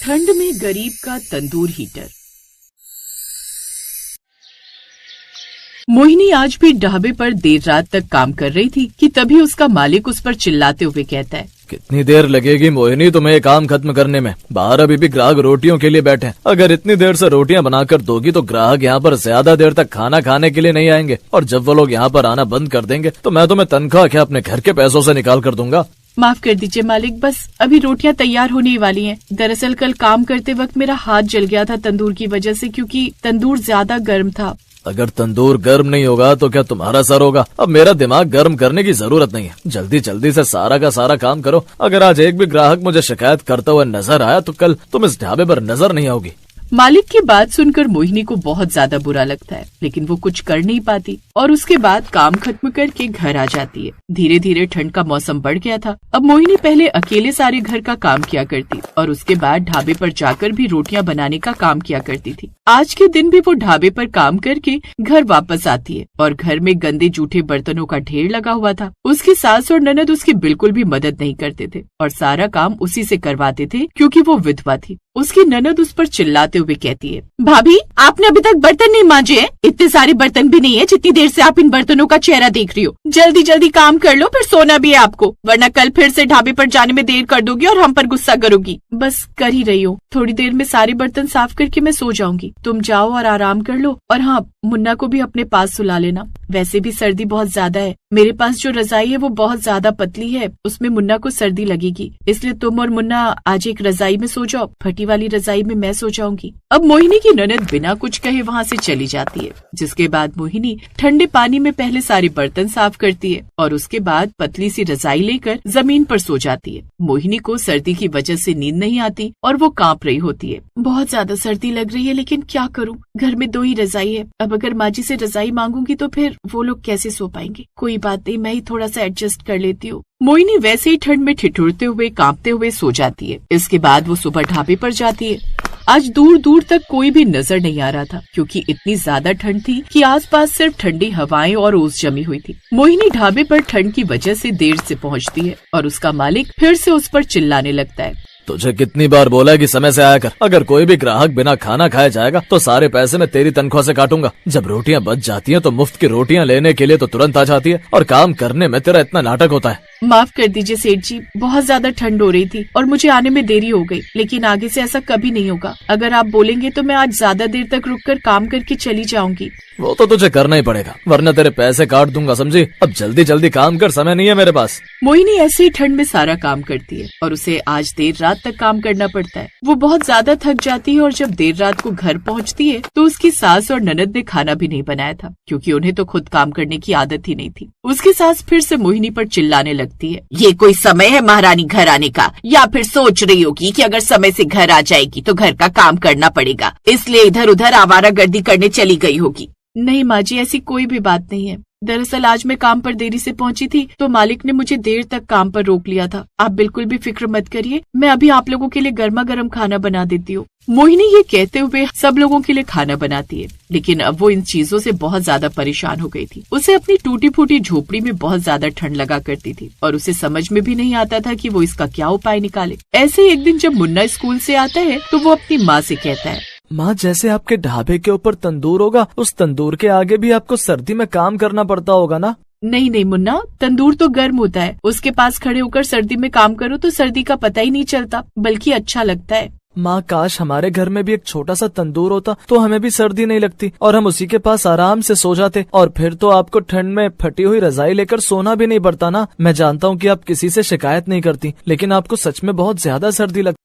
ठंड में गरीब का तंदूर हीटर। मोहिनी आज भी ढाबे पर देर रात तक काम कर रही थी कि तभी उसका मालिक उस पर चिल्लाते हुए कहता है, कितनी देर लगेगी मोहिनी तुम्हें ये काम खत्म करने में? बाहर अभी भी ग्राहक रोटियों के लिए बैठे हैं। अगर इतनी देर से रोटियां बनाकर दोगी तो ग्राहक यहाँ पर ज्यादा देर तक खाना खाने के लिए नहीं आएंगे, और जब वो लोग यहाँ पर आना बंद कर देंगे तो मैं तुम्हें तनख्वाह क्या अपने घर के पैसों से निकाल कर दूंगा। माफ कर दीजिए मालिक, बस अभी रोटियां तैयार होने वाली हैं। दरअसल कल काम करते वक्त मेरा हाथ जल गया था तंदूर की वजह से, क्योंकि तंदूर ज्यादा गर्म था। अगर तंदूर गर्म नहीं होगा तो क्या तुम्हारा सर होगा? अब मेरा दिमाग गर्म करने की जरूरत नहीं है, जल्दी जल्दी से सारा का सारा काम करो। अगर आज एक भी ग्राहक मुझे शिकायत करता हुआ नजर आया तो कल तुम इस ढाबे पर नजर नहीं आओगी। मालिक की बात सुनकर मोहिनी को बहुत ज्यादा बुरा लगता है, लेकिन वो कुछ कर नहीं पाती और उसके बाद काम खत्म करके घर आ जाती है। धीरे धीरे ठंड का मौसम बढ़ गया था। अब मोहिनी पहले अकेले सारे घर का काम किया करती और उसके बाद ढाबे पर जाकर भी रोटियां बनाने का काम किया करती थी। आज के दिन भी वो ढाबे पर काम करके घर वापस आती है और घर में गंदे जूठे बर्तनों का ढेर लगा हुआ था। उसकी सास और ननद उसकी बिल्कुल भी मदद नहीं करते थे और सारा काम उसी से करवाते थे, क्योंकि वो विधवा थी। उसकी ननद उस पर चिल्लाते हुए कहती है, भाभी आपने अभी तक बर्तन नहीं मांजे हैं? इतने सारे बर्तन भी नहीं है जितनी देर से आप इन बर्तनों का चेहरा देख रही हो। जल्दी जल्दी काम कर लो, फिर सोना भी है आपको, वरना कल फिर से ढाबे पर जाने में देर कर दोगी और हम पर गुस्सा करोगी। बस कर ही रही हो, थोड़ी देर में सारे बर्तन साफ करके मैं सो जाऊंगी। तुम जाओ और आराम कर लो, और हाँ, मुन्ना को भी अपने पास सुला लेना। वैसे भी सर्दी बहुत ज्यादा है। मेरे पास जो रजाई है वो बहुत ज्यादा पतली है, उसमें मुन्ना को सर्दी लगेगी, इसलिए तुम और मुन्ना आज एक रजाई में सो जाओ, फटी वाली रजाई में मैं सो जाऊंगी। अब मोहिनी की ननद बिना कुछ कहे वहाँ से चली जाती है, जिसके बाद मोहिनी ठंडे पानी में पहले सारे बर्तन साफ करती है और उसके बाद पतली सी रजाई लेकर जमीन पर सो जाती है। मोहिनी को सर्दी की वजह से नींद नहीं आती और वो कांप रही होती है। बहुत ज्यादा सर्दी लग रही है, लेकिन क्या करूँ, घर में 2 ही रजाई है। अब अगर माँ जी से रजाई मांगूंगी तो फिर वो लोग कैसे सो पाएंगे? कोई बात नहीं, मैं ही थोड़ा सा एडजस्ट कर लेती हूँ। मोहिनी वैसे ही ठंड में ठिठुरते हुए कांपते हुए सो जाती है। इसके बाद वो सुबह ढाबे पर जाती है। आज दूर दूर तक कोई भी नजर नहीं आ रहा था, क्योंकि इतनी ज्यादा ठंड थी कि आसपास सिर्फ ठंडी हवाएं और ओस जमी हुई थी। मोहिनी ढाबे पर ठंड की वजह से देर से पहुंचती है और उसका मालिक फिर से उस पर चिल्लाने लगता है, तुझे कितनी बार बोला है कि समय से आया कर? अगर कोई भी ग्राहक बिना खाना खाए जाएगा तो सारे पैसे मैं तेरी तनख्वाह से काटूंगा। जब रोटियां बच जाती हैं तो मुफ्त की रोटियां लेने के लिए तो तुरंत आ जाती है, और काम करने में तेरा इतना नाटक होता है। माफ कर दीजिए सेठ जी, बहुत ज्यादा ठंड हो रही थी और मुझे आने में देरी हो गई, लेकिन आगे से ऐसा कभी नहीं होगा। अगर आप बोलेंगे तो मैं आज ज्यादा देर तक रुककर काम करके चली जाऊंगी। वो तो तुझे करना ही पड़ेगा, वरना तेरे पैसे काट दूंगा, समझी? अब जल्दी जल्दी काम कर, समय नहीं है मेरे पास। मोहिनी ऐसे ही ठंड में सारा काम करती है और उसे आज देर रात तक काम करना पड़ता है। वो बहुत ज्यादा थक जाती है और जब देर रात को घर पहुंचती है तो उसकी सास और ननद ने खाना भी नहीं बनाया था, क्योंकि उन्हें तो खुद काम करने की आदत ही नहीं थी। उसकी सास फिर से मोहिनी पर चिल्लाने लगती है, ये कोई समय है महारानी घर आने का? या फिर सोच रही होगी कि अगर समय से घर आ जाएगी तो घर का काम करना पड़ेगा, इसलिए इधर उधर आवारागर्दी करने चली गई होगी। नहीं माँ जी, ऐसी कोई भी बात नहीं है। दरअसल आज मैं काम पर देरी से पहुंची थी तो मालिक ने मुझे देर तक काम पर रोक लिया था। आप बिल्कुल भी फिक्र मत करिए, मैं अभी आप लोगों के लिए गर्मा गर्म खाना बना देती हूँ। मोहिनी ये कहते हुए सब लोगों के लिए खाना बनाती है, लेकिन अब वो इन चीजों से बहुत ज्यादा परेशान हो गई थी। उसे अपनी टूटी फूटी झोपड़ी में बहुत ज्यादा ठंड लगा करती थी और उसे समझ में भी नहीं आता था कि वो इसका क्या उपाय निकाले। ऐसे ही एक दिन जब मुन्ना स्कूल से आता है तो वो अपनी माँ से कहता है, माँ, जैसे आपके ढाबे के ऊपर तंदूर होगा, उस तंदूर के आगे भी आपको सर्दी में काम करना पड़ता होगा ना? नहीं नहीं मुन्ना, तंदूर तो गर्म होता है, उसके पास खड़े होकर सर्दी में काम करो तो सर्दी का पता ही नहीं चलता, बल्कि अच्छा लगता है। माँ, काश हमारे घर में भी एक छोटा सा तंदूर होता तो हमें भी सर्दी नहीं लगती और हम उसी के पास आराम से सो जाते, और फिर तो आपको ठंड में फटी हुई रजाई लेकर सोना भी नहीं पड़ता ना। मैं जानता हूँ कि आप किसी से शिकायत नहीं करती, लेकिन आपको सच में बहुत ज्यादा सर्दी लगती।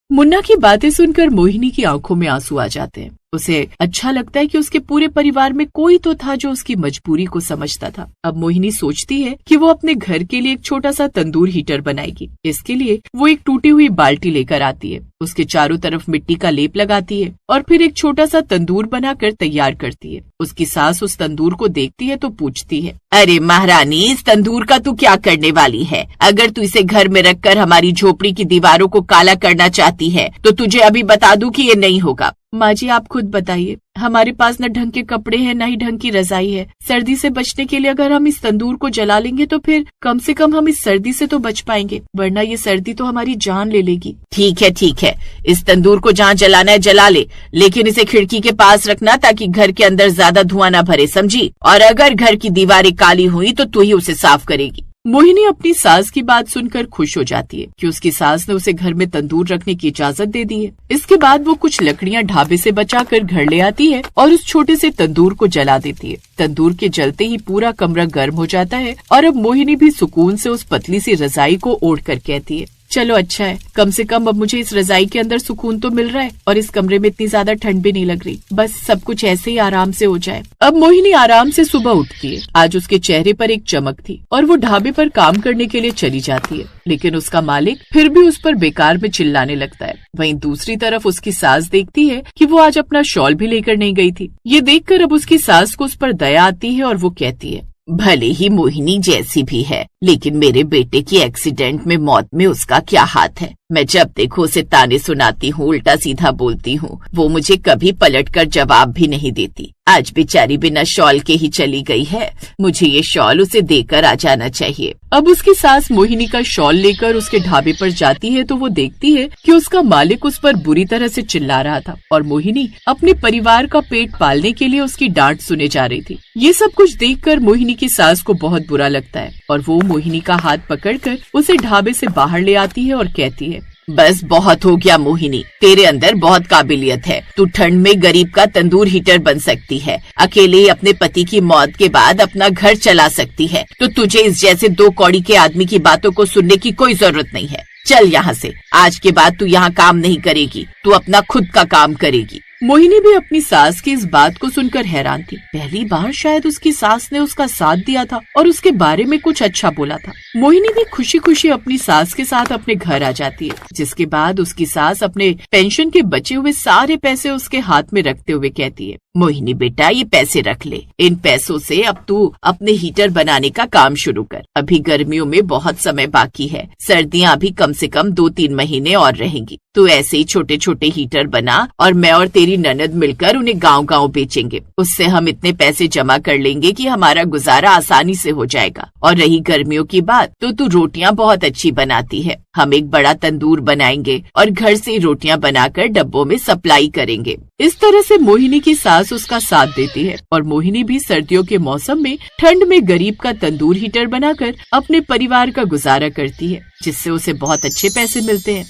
मुन्ना की बातें सुनकर मोहिनी की आंखों में आंसू आ जाते हैं। उसे अच्छा लगता है कि उसके पूरे परिवार में कोई तो था जो उसकी मजबूरी को समझता था। अब मोहिनी सोचती है कि वो अपने घर के लिए एक छोटा सा तंदूर हीटर बनाएगी। इसके लिए वो एक टूटी हुई बाल्टी लेकर आती है, उसके चारों तरफ मिट्टी का लेप लगाती है और फिर एक छोटा सा तंदूर बनाकर तैयार करती है। उसकी सास उस तंदूर को देखती है तो पूछती है, अरे महारानी, इस तंदूर का तू क्या करने वाली है? अगर तू इसे घर में रखकर हमारी झोपड़ी की दीवारों को काला करना चाहती है तो तुझे अभी बता दूं कि ये नहीं होगा। माँ जी, आप खुद बताइए, हमारे पास न ढंग के कपड़े हैं, न ही ढंग की रजाई है। सर्दी से बचने के लिए अगर हम इस तंदूर को जला लेंगे तो फिर कम से कम हम इस सर्दी से तो बच पाएंगे, वरना ये सर्दी तो हमारी जान ले लेगी। ठीक है, इस तंदूर को जहाँ जलाना है जला ले, लेकिन इसे खिड़की के पास रखना ताकि घर के अंदर ज्यादा धुआं न भरे, समझी? और अगर घर की दीवारें काली हुई तो तू ही उसे साफ करेगी। मोहिनी अपनी सास की बात सुनकर खुश हो जाती है कि उसकी सास ने उसे घर में तंदूर रखने की इजाजत दे दी है। इसके बाद वो कुछ लकड़ियां ढाबे से बचाकर घर ले आती है और उस छोटे से तंदूर को जला देती है। तंदूर के जलते ही पूरा कमरा गर्म हो जाता है और अब मोहिनी भी सुकून से उस पतली सी रजाई को ओढ़कर कहती है, चलो अच्छा है, कम से कम अब मुझे इस रजाई के अंदर सुकून तो मिल रहा है और इस कमरे में इतनी ज्यादा ठंड भी नहीं लग रही। बस सब कुछ ऐसे ही आराम से हो जाए। अब मोहिनी आराम से सुबह उठती है। आज उसके चेहरे पर एक चमक थी और वो ढाबे पर काम करने के लिए चली जाती है, लेकिन उसका मालिक फिर भी उस पर बेकार में चिल्लाने लगता है। वहीं दूसरी तरफ उसकी सास देखती है कि वो आज अपना शॉल भी लेकर नहीं गई थी। ये देखकर अब उसकी सास को उस पर दया आती है और वो कहती है, भले ही मोहिनी जैसी भी है, लेकिन मेरे बेटे की एक्सीडेंट में मौत में उसका क्या हाथ है? मैं जब देखो उसे ताने सुनाती हूँ, उल्टा सीधा बोलती हूँ, वो मुझे कभी पलटकर जवाब भी नहीं देती। आज बेचारी बिना शॉल के ही चली गई है, मुझे ये शॉल उसे देकर आ जाना चाहिए। अब उसकी सास मोहिनी का शॉल लेकर उसके ढाबे पर जाती है तो वो देखती है कि उसका मालिक उस पर बुरी तरह से चिल्ला रहा था और मोहिनी अपने परिवार का पेट पालने के लिए उसकी डांट सुने जा रही थी। ये सब कुछ देखकर मोहिनी की सास को बहुत बुरा लगता है और वो मोहिनी का हाथ पकड़कर उसे ढाबे से बाहर ले आती है और कहती है, बस बहुत हो गया मोहिनी, तेरे अंदर बहुत काबिलियत है। तू ठंड में गरीब का तंदूर हीटर बन सकती है, अकेले ही अपने पति की मौत के बाद अपना घर चला सकती है। तो तुझे इस जैसे दो कौड़ी के आदमी की बातों को सुनने की कोई जरूरत नहीं है। चल यहाँ से, आज के बाद तू यहाँ काम नहीं करेगी, तू अपना खुद का काम करेगी। मोहिनी भी अपनी सास की इस बात को सुनकर हैरान थी। पहली बार शायद उसकी सास ने उसका साथ दिया था और उसके बारे में कुछ अच्छा बोला था। मोहिनी भी खुशी खुशी अपनी सास के साथ अपने घर आ जाती है, जिसके बाद उसकी सास अपने पेंशन के बचे हुए सारे पैसे उसके हाथ में रखते हुए कहती है, मोहिनी बेटा, ये पैसे रख ले। इन पैसों से अब तू अपने हीटर बनाने का काम शुरू कर। अभी गर्मियों में बहुत समय बाकी है, सर्दियाँ अभी कम से कम 2-3 महीने और रहेंगी। तू ऐसे ही छोटे छोटे हीटर बना और मैं और तेरी ननद मिलकर उन्हें गांव-गांव बेचेंगे। उससे हम इतने पैसे जमा कर लेंगे कि हमारा गुजारा आसानी से हो जाएगा। और रही गर्मियों की बात, तो तू रोटियां बहुत अच्छी बनाती है। हम एक बड़ा तंदूर बनाएंगे और घर से रोटियां बनाकर डब्बों में सप्लाई करेंगे। इस तरह से मोहिनी की सास उसका साथ देती है और मोहिनी भी सर्दियों के मौसम में ठंड में गरीब का तंदूर हीटर बनाकर अपने परिवार का गुजारा करती है, जिससे उसे बहुत अच्छे पैसे मिलते हैं।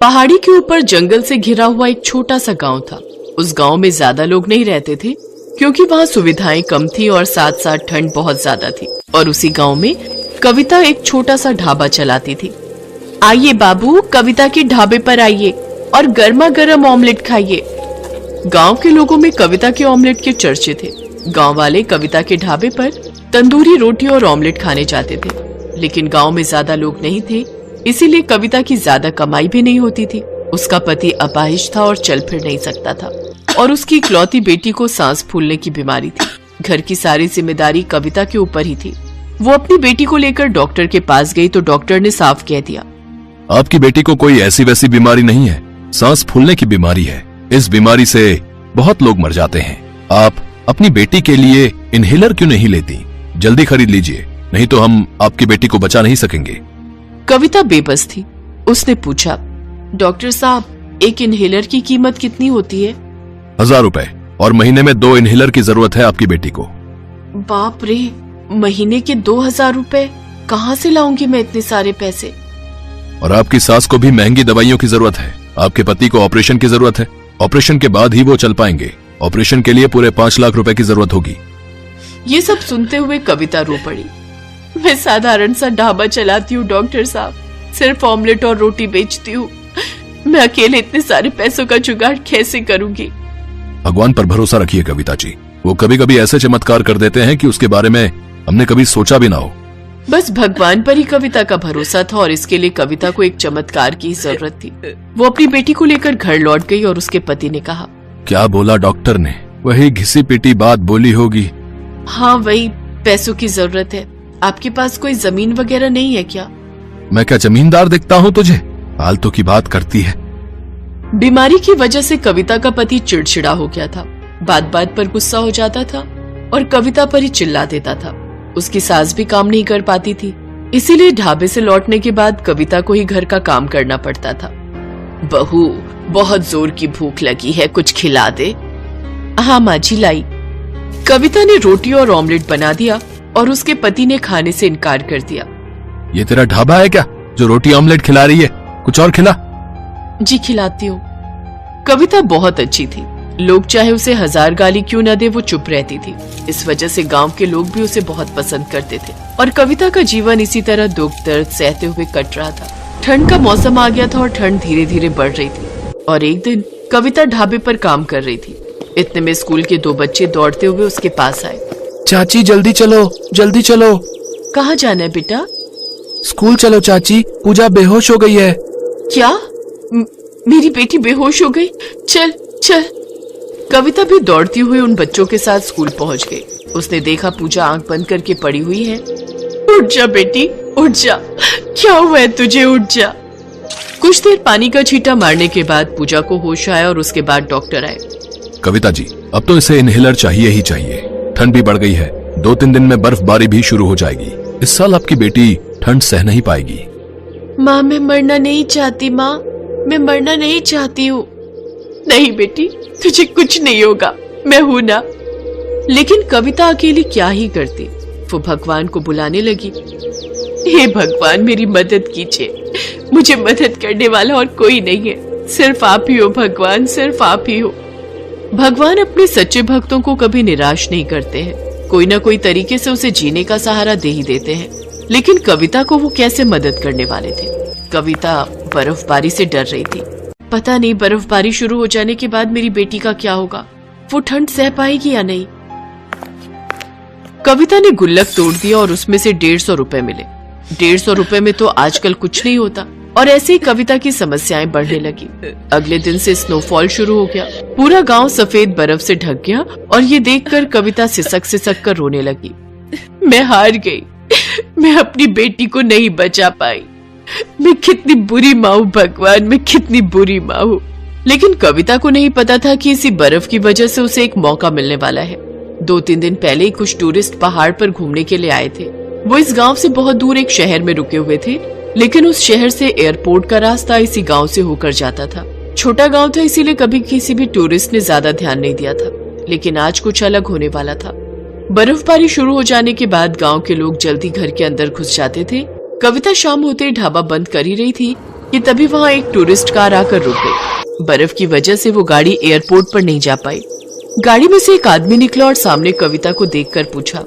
पहाड़ी के ऊपर जंगल से घिरा हुआ एक छोटा सा गांव था। उस गांव में ज्यादा लोग नहीं रहते थे क्योंकि वहाँ सुविधाएं कम थी और साथ साथ ठंड बहुत ज्यादा थी। और उसी गांव में कविता एक छोटा सा ढाबा चलाती थी। आइए बाबू, कविता के ढाबे पर आइए और गर्मा गर्म ऑमलेट खाइए। गांव के लोगों में कविता के ऑमलेट के चर्चे थे। गांव वाले कविता के ढाबे पर तंदूरी रोटी और ऑमलेट खाने जाते थे, लेकिन गांव में ज्यादा लोग नहीं थे, इसीलिए कविता की ज्यादा कमाई भी नहीं होती थी। उसका पति अपाहिज था और चल फिर नहीं सकता था और उसकी इकलौती बेटी को सांस फूलने की बीमारी थी। घर की सारी जिम्मेदारी कविता के ऊपर ही थी। वो अपनी बेटी को लेकर डॉक्टर के पास गई तो डॉक्टर ने साफ कह दिया, आपकी बेटी को कोई ऐसी वैसी बीमारी नहीं है, सांस फूलने की बीमारी है। इस बीमारी से बहुत लोग मर जाते हैं। आप अपनी बेटी के लिए इनहेलर क्यों नहीं लेती? जल्दी खरीद लीजिए, नहीं तो हम आपकी बेटी को बचा नहीं सकेंगे। कविता बेबस थी। उसने पूछा, डॉक्टर साहब, एक इनहेलर की कीमत कितनी होती है? 1000 रुपए, और महीने में 2 इनहेलर की जरूरत है आपकी बेटी को। बाप रे, महीने के 2000 रुपए कहाँ से लाऊंगी मैं इतने सारे पैसे? और आपकी सास को भी महंगी दवाइयों की जरूरत है। आपके पति को ऑपरेशन की जरूरत है। ऑपरेशन के बाद ही वो चल पाएंगे। ऑपरेशन के लिए पूरे 5 लाख रुपए की जरूरत होगी। ये सब सुनते हुए कविता रो पड़ी। मैं साधारण सा ढाबा चलाती हूँ डॉक्टर साहब, सिर्फ ऑमलेट और रोटी बेचती हूँ। मैं अकेले इतने सारे पैसों का जुगाड़ कैसे करूंगी? भगवान पर भरोसा रखिए कविता जी, वो कभी कभी ऐसे चमत्कार कर देते हैं कि उसके बारे में हमने कभी सोचा भी ना हो। बस भगवान पर ही कविता का भरोसा था और इसके लिए कविता को एक चमत्कार की जरूरत थी। वो अपनी बेटी को लेकर घर लौट गई और उसके पति ने कहा, क्या बोला डॉक्टर ने? वही घिसी पिटी बात बोली होगी। हाँ, वही, पैसों की जरूरत है। आपके पास कोई जमीन वगैरह नहीं है क्या? मैं क्या जमींदार दिखता हूँ तुझे? फालतू की बात करती है। बीमारी की वजह से कविता का पति चिड़चिड़ा हो गया था। बात बात पर गुस्सा हो जाता था और कविता पर ही चिल्ला देता था। उसकी सास भी काम नहीं कर पाती थी, इसीलिए ढाबे से लौटने के बाद कविता को ही घर का काम करना पड़ता था। बहू, बहुत जोर की भूख लगी है, कुछ खिला दे। हाँ माँ जी, लाई। कविता ने रोटी और ऑमलेट बना दिया और उसके पति ने खाने से इनकार कर दिया। ये तेरा ढाबा है क्या जो रोटी ऑमलेट खिला रही है? कुछ और खिला। जी खिलाती हूँ। कविता बहुत अच्छी थी, लोग चाहे उसे 1000 गाली क्यों न दे, वो चुप रहती थी। इस वजह से गांव के लोग भी उसे बहुत पसंद करते थे और कविता का जीवन इसी तरह दुख दर्द सहते हुए कट रहा था। ठंड का मौसम आ गया था और ठंड धीरे धीरे बढ़ रही थी और एक दिन कविता ढाबे पर काम कर रही थी। इतने में स्कूल के 2 बच्चे दौड़ते हुए उसके पास आए। चाची जल्दी चलो, जल्दी चलो। कहाँ जाना है बेटा? स्कूल चलो चाची, पूजा बेहोश हो गई है। क्या? मेरी बेटी बेहोश हो गई? चल चल। कविता भी दौड़ती हुई उन बच्चों के साथ स्कूल पहुंच गई। उसने देखा पूजा आंख बंद करके पड़ी हुई है। उठ जा बेटी, उठ जा, क्या हुआ है तुझे, उठ जा। कुछ देर पानी का छींटा मारने के बाद पूजा को होश आया और उसके बाद डॉक्टर आए। कविता जी, अब तो इसे इनहेलर चाहिए ही चाहिए। ठंड भी बढ़ गई है, 2-3 दिन में बर्फबारी भी शुरू हो जाएगी। इस साल आपकी बेटी ठंड सह नहीं पाएगी। माँ, मैं मरना नहीं चाहती। माँ, मैं मरना नहीं चाहती हूँ। नहीं बेटी, तुझे कुछ नहीं होगा, मैं हूं ना। लेकिन कविता अकेली क्या ही करती। वो भगवान को बुलाने लगी। हे भगवान, मेरी मदद कीजिए, मुझे मदद करने वाला और कोई नहीं है, सिर्फ आप ही हो भगवान, सिर्फ आप ही हो। भगवान अपने सच्चे भक्तों को कभी निराश नहीं करते हैं, कोई ना कोई तरीके से उसे जीने का सहारा दे ही देते हैं। लेकिन कविता को वो कैसे मदद करने वाले थे? कविता बर्फबारी से डर रही थी। पता नहीं बर्फबारी शुरू हो जाने के बाद मेरी बेटी का क्या होगा, वो ठंड सह पाएगी या नहीं। कविता ने गुल्लक तोड़ दिया और उसमें से 150 रुपए मिले। 150 रुपए में तो आजकल कुछ नहीं होता और ऐसे ही कविता की समस्याएं बढ़ने लगी। अगले दिन से स्नोफॉल शुरू हो गया, पूरा गांव सफेद बर्फ से ढक गया और ये देखकर कविता सिसक सिसक कर रोने लगी। मैं हार गई, मैं अपनी बेटी को नहीं बचा पाई। मैं कितनी बुरी माँ हूँ भगवान, मैं कितनी बुरी माँ हूँ। लेकिन कविता को नहीं पता था कि इसी बर्फ की वजह से उसे एक मौका मिलने वाला है। 2-3 दिन पहले ही कुछ टूरिस्ट पहाड़ पर घूमने के लिए आए थे। वो इस गांव से बहुत दूर एक शहर में रुके हुए थे, लेकिन उस शहर से एयरपोर्ट का रास्ता इसी गांव से होकर जाता था। छोटा गांव था, इसीलिए कभी किसी भी टूरिस्ट ने ज्यादा ध्यान नहीं दिया था। लेकिन आज कुछ अलग होने वाला था। बर्फबारी शुरू हो जाने के बाद गांव के लोग जल्दी घर के अंदर घुस जाते थे। कविता शाम होते ही ढाबा बंद कर ही रही थी कि तभी वहाँ एक टूरिस्ट कार आकर रुक गई। बर्फ की वजह से वो गाड़ी एयरपोर्ट पर नहीं जा पाई। गाड़ी में से एक आदमी निकला और सामने कविता को देखकर पूछा,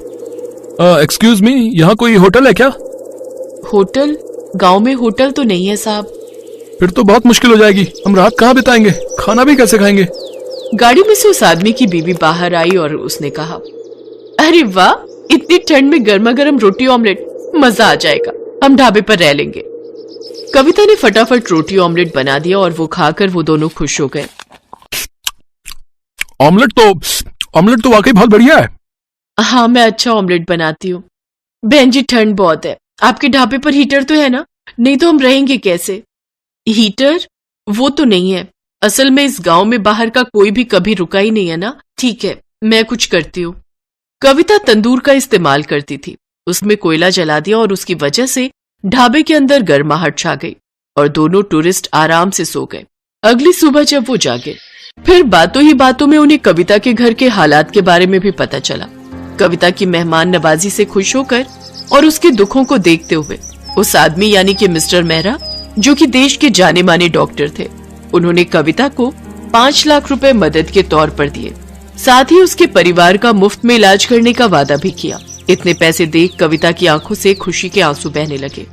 एक्सक्यूज मी, यहाँ कोई होटल है क्या? होटल? गांव में होटल तो नहीं है साहब। फिर तो बहुत मुश्किल हो जाएगी, हम रात कहाँ बिताएंगे, खाना भी कैसे खाएंगे? गाड़ी में से उस आदमी की बीवी बाहर आई और उसने कहा, अरे वाह, इतनी ठंड में गर्मा गर्म रोटी ऑमलेट, मजा आ जाएगा, हम ढाबे पर रह लेंगे। कविता ने फटाफट रोटी ऑमलेट बना दिया और वो खाकर वो दोनों खुश हो गए। ऑमलेट तो वाकई बहुत बढ़िया है। हाँ, मैं अच्छा ऑमलेट बनाती हूँ। बहन जी, ठंड बहुत है, आपके ढाबे पर हीटर तो है ना? नहीं तो हम रहेंगे कैसे? हीटर? वो तो नहीं है, असल में इस गांव में बाहर का कोई भी कभी रुका ही नहीं है ना। ठीक है, मैं कुछ करती हूँ। कविता तंदूर का इस्तेमाल करती थी, उसमें कोयला जला दिया और उसकी वजह से ढाबे के अंदर गर्माहट छा गई और दोनों टूरिस्ट आराम से सो गए। अगली सुबह जब वो जागे, फिर बातों ही बातों में उन्हें कविता के घर के हालात के बारे में भी पता चला। कविता की मेहमान नवाजी से खुश होकर और उसके दुखों को देखते हुए उस आदमी यानी कि मिस्टर मेहरा, जो कि देश के जाने माने डॉक्टर थे, उन्होंने कविता को 5 लाख रुपए मदद के तौर पर दिए। साथ ही उसके परिवार का मुफ्त में इलाज करने का वादा भी किया। इतने पैसे देख कविता की आंखों से खुशी के आंसू बहने लगे।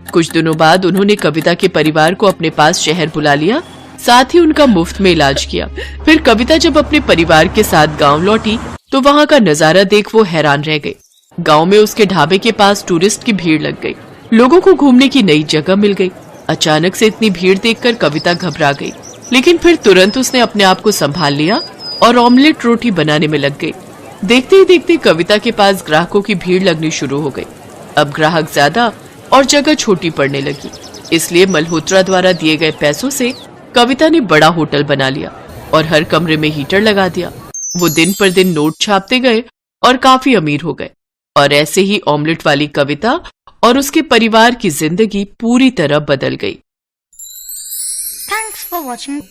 कुछ दिनों बाद उन्होंने कविता के परिवार को अपने पास शहर बुला लिया, साथ ही उनका मुफ्त में इलाज किया। फिर कविता जब अपने परिवार के साथ गांव लौटी तो वहां का नजारा देख वो हैरान रह गई। गांव में उसके ढाबे के पास टूरिस्ट की भीड़ लग गई, लोगों को घूमने की नई जगह मिल गई। अचानक से इतनी भीड़ देखकर कविता घबरा गई, लेकिन फिर तुरंत उसने अपने आप को संभाल लिया और ऑमलेट रोटी बनाने में लग गई। देखते ही देखते कविता के पास ग्राहकों की भीड़ लगनी शुरू हो गई। अब ग्राहक ज्यादा और जगह छोटी पड़ने लगी, इसलिए मल्होत्रा द्वारा दिए गए पैसों से कविता ने बड़ा होटल बना लिया और हर कमरे में हीटर लगा दिया। वो दिन पर दिन नोट छापते गए और काफी अमीर हो गए। और ऐसे ही ऑमलेट वाली कविता और उसके परिवार की जिंदगी पूरी तरह बदल गई। Thanks for watching.